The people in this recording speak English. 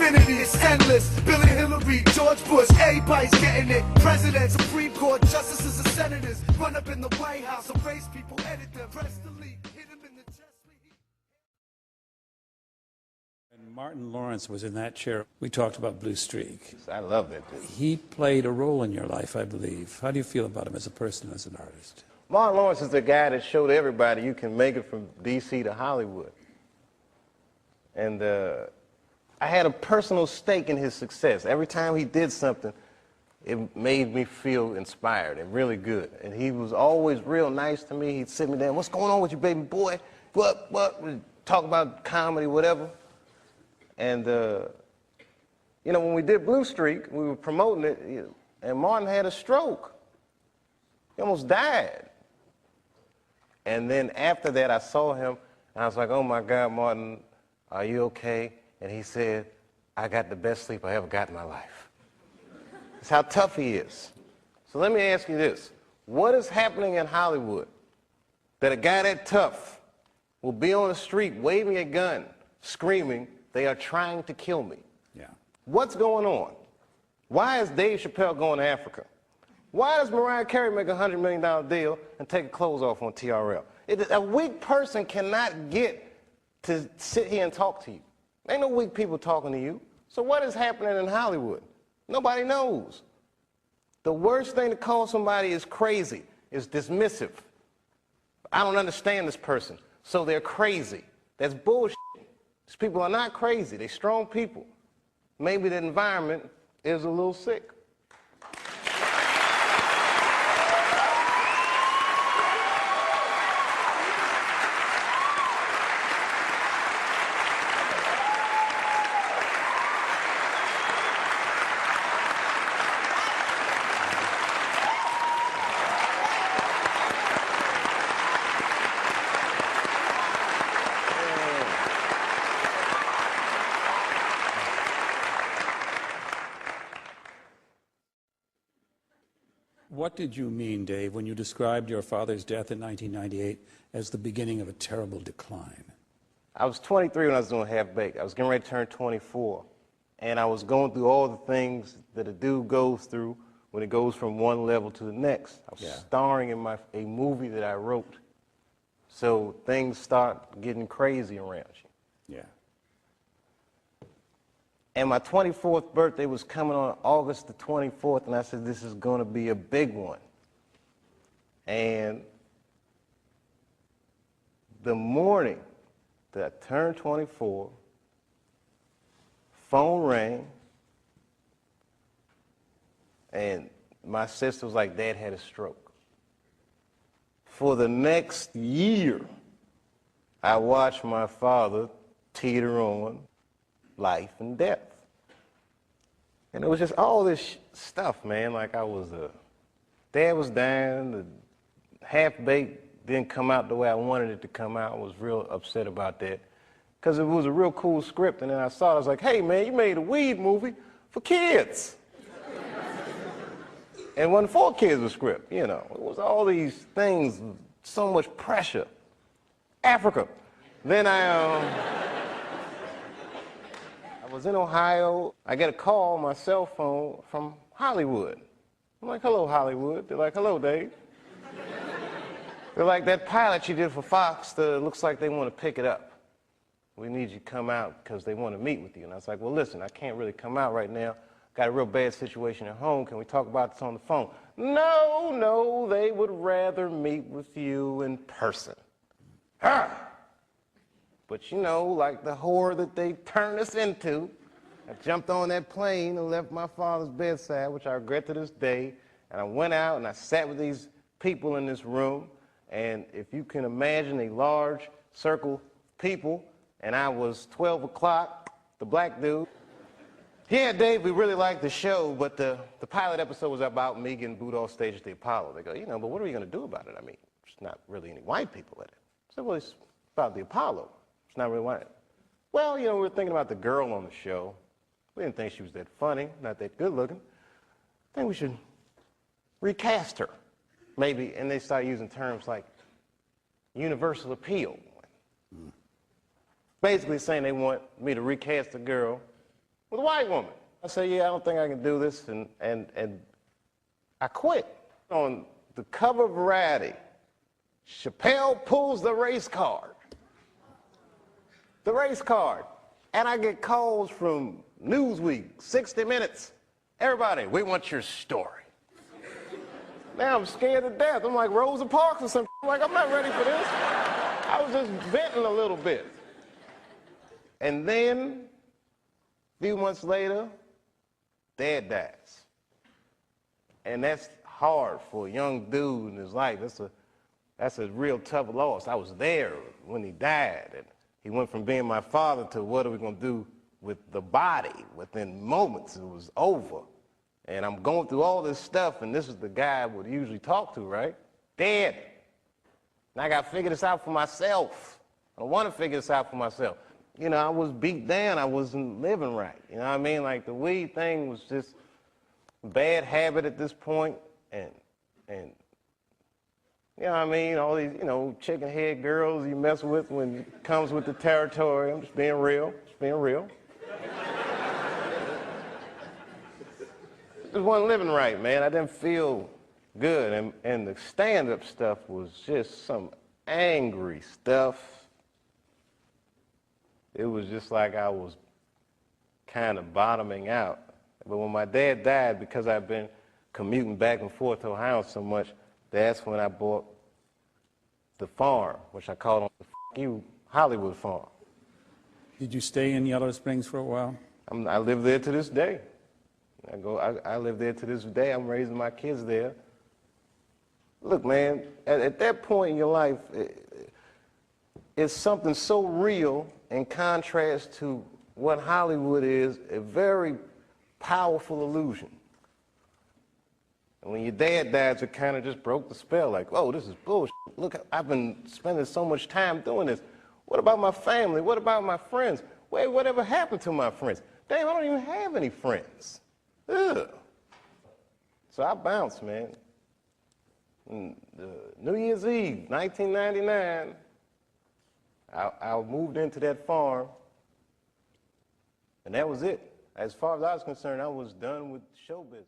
infinity is endless. Billy Hillary, George Bush, everybody's getting it. Presidents, Supreme Court, justices, and senators run up in the White House, erase people, edit them, press delete, hit them in the chest. And Martin Lawrence was in that chair. We talked about Blue Streak. I love that dude. He played a role in your life, I believe. How do you feel about him as a person, as an artist? Martin Lawrence is the guy that showed everybody you can make it from D.C. to Hollywood. And I had a personal stake in his success. Every time he did something, it made me feel inspired and really good. And he was always real nice to me. He'd sit me down, what's going on with you, baby boy? What? We'd talk about comedy, whatever. And, you know, when we did Blue Streak, we were promoting it, and Martin had a stroke. He almost died. And then after that, I saw him, and I was like, oh, my God, Martin, are you okay? And he said, I got the best sleep I ever got in my life. That's how tough he is. So let me ask you this. What is happening in Hollywood that a guy that tough will be on the street waving a gun, screaming, they are trying to kill me? Yeah. What's going on? Why is Dave Chapelle going to Africa? Why does Mariah Carey make a $100 million deal and take her clothes off on TRL? A weak person cannot get to sit here and talk to you. Ain't no weak people talking to you. So what is happening in Hollywood? Nobody knows. The worst thing to call somebody is crazy, is dismissive. I don't understand this person, so they're crazy. That's bullshit. These people are not crazy. They're strong people. Maybe the environment is a little sick. What did you mean, Dave, when you described your father's death in 1998 as the beginning of a terrible decline? I was 23 when I was doing Half Baked. I was getting ready to turn 24. And I was going through all the things that a dude goes through when it goes from one level to the next. I was starring in a movie that I wrote. So things start getting crazy around you. Yeah. And my 24th birthday was coming on August the 24th, and I said, this is going to be a big one. And the morning that I turned 24, phone rang, and my sister was like, Dad had a stroke. For the next year, I watched my father teeter on life and death. And it was just all this stuff, man. Like Dad was dying, the Half Baked didn't come out the way I wanted it to come out. I was real upset about that. Because it was a real cool script, and then I saw it, I was like, hey man, you made a weed movie for kids. And it wasn't for kids, the script, you know. It was all these things, so much pressure. Africa. Then I was in Ohio. I get a call on my cell phone from Hollywood. I'm like, hello, Hollywood. They're like, hello, Dave. They're like, that pilot you did for Fox, looks like they want to pick it up. We need you to come out because they want to meet with you. And I was like, well, listen, I can't really come out right now. Got a real bad situation at home. Can we talk about this on the phone? No, they would rather meet with you in person. But you know, like the horror that they turned us into, I jumped on that plane and left my father's bedside, which I regret to this day, and I went out and I sat with these people in this room, and if you can imagine a large circle of people, and I was 12 o'clock, the black dude. Yeah, Dave, we really liked the show, but the pilot episode was about me getting booed off stage at the Apollo. They go, you know, but what are we going to do about it? I mean, there's not really any white people in it. I said, well, it's about the Apollo. It's not really white. Well, you know, we were thinking about the girl on the show. We didn't think she was that funny, not that good looking. I think we should recast her, maybe. And they started using terms like universal appeal. Basically saying they want me to recast the girl with a white woman. I said, yeah, I don't think I can do this, and I quit. On the cover of Variety, Chapelle pulls the race card. The race card. And I get calls from Newsweek, 60 Minutes. Everybody, we want your story. Now I'm scared to death. I'm like Rosa Parks or something. I'm like, I'm not ready for this. I was just venting a little bit. And then, a few months later, Dad dies. And that's hard for a young dude in his life. That's a real tough loss. I was there when he died. And he went from being my father to what are we going to do with the body. Within moments, it was over. And I'm going through all this stuff, and this is the guy I would usually talk to, right? Dead. And I got to figure this out for myself. I don't want to figure this out for myself. You know, I was beat down. I wasn't living right. You know what I mean? Like, the weed thing was just a bad habit at this point. And you know what I mean? All these, you know, chicken head girls you mess with when it comes with the territory. I'm just being real. Just being real. Just wasn't living right, man. I didn't feel good. And the stand-up stuff was just some angry stuff. It was just like I was kind of bottoming out. But when my dad died, because I've been commuting back and forth to Ohio so much, that's when I bought the farm, which I called the you Hollywood farm. Did you stay in Yellow Springs for a while? I live there to this day. I live there to this day. I'm raising my kids there. Look, man, at that point in your life, it's something so real in contrast to what Hollywood is, a very powerful illusion. And when your dad died, it kind of just broke the spell, like, oh, this is bullshit. Look, I've been spending so much time doing this. What about my family? What about my friends? Wait, whatever happened to my friends? Damn, I don't even have any friends. Ugh. So I bounced, man. New Year's Eve, 1999, I moved into that farm, and that was it. As far as I was concerned, I was done with show business.